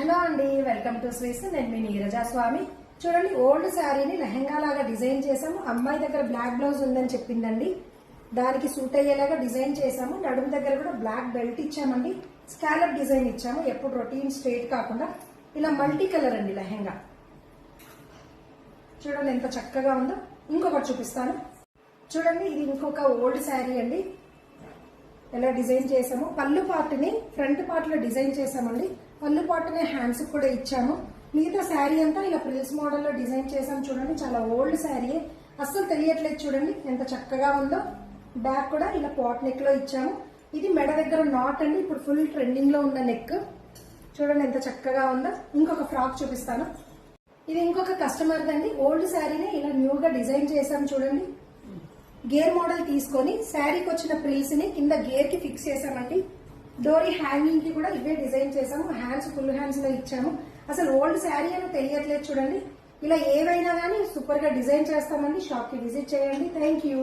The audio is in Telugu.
హలో అండి, వెల్కమ్ టు స్వీస్. నేను మీ నీరజా స్వామి. చూడండి, ఓల్డ్ శారీని లెహంగా లాగా డిజైన్ చేసాము. అమ్మాయి దగ్గర బ్లాక్ బ్లౌజ్ ఉందని చెప్పిందండి, దానికి సూట్ అయ్యేలాగా డిజైన్ చేసాము. నడుము దగ్గర కూడా బ్లాక్ బెల్ట్ ఇచ్చామండి. స్కాలప్ డిజైన్ ఇచ్చాము, ఎప్పుడు రొటీన్ స్ట్రేట్ కాకుండా ఇలా మల్టీ కలర్ అండి లెహంగా. చూడండి ఎంత చక్కగా ఉందో. ఇంకొకటి చూపిస్తాను చూడండి. ఇది ఇంకొక ఓల్డ్ శారీ అండి, ఎలా డిజైన్ చేసాము. పళ్ళు పార్ట్ని ఫ్రంట్ పార్ట్ లో డిజైన్ చేసామండి. పళ్ళు పార్ట్ని హ్యాండ్స్ కూడా ఇచ్చాము. మిగతా శారీ అంతా ఇలా ప్రిల్స్ మోడల్లో డిజైన్ చేసాము. చూడండి, చాలా ఓల్డ్ శారీ, అస్సలు తెలియట్లేదు. చూడండి ఎంత చక్కగా ఉందో. బ్యాక్ కూడా ఇలా పాట్ నెక్ లో ఇచ్చాము. ఇది మెడ దగ్గర నాట్ అండి, ఇప్పుడు ఫుల్ ట్రెండింగ్ లో ఉన్న నెక్. చూడండి ఎంత చక్కగా ఉందో. ఇంకొక ఫ్రాక్ చూపిస్తాను. ఇది ఇంకొక కస్టమర్ దండి. ఓల్డ్ శారీని ఇలా న్యూగా డిజైన్ చేసాము. చూడండి, గేర్ మోడల్ తీసుకొని శారీకి వచ్చిన ప్రిల్స్ ని కింద గేర్ కి ఫిక్స్ చేసామండి. డోరీ హ్యాంగింగ్ కి కూడా ఇవే డిజైన్ చేసాము. హ్యాండ్స్ ఫుల్ హ్యాండ్స్ లో ఇచ్చాము. అసలు ఓల్డ్ శారీ అని తెలియట్లేదు. చూడండి, ఇలా ఏవైనా కానీ సూపర్ గా డిజైన్ చేస్తామండి. షాప్ కి విజిట్ చేయండి. Thank you.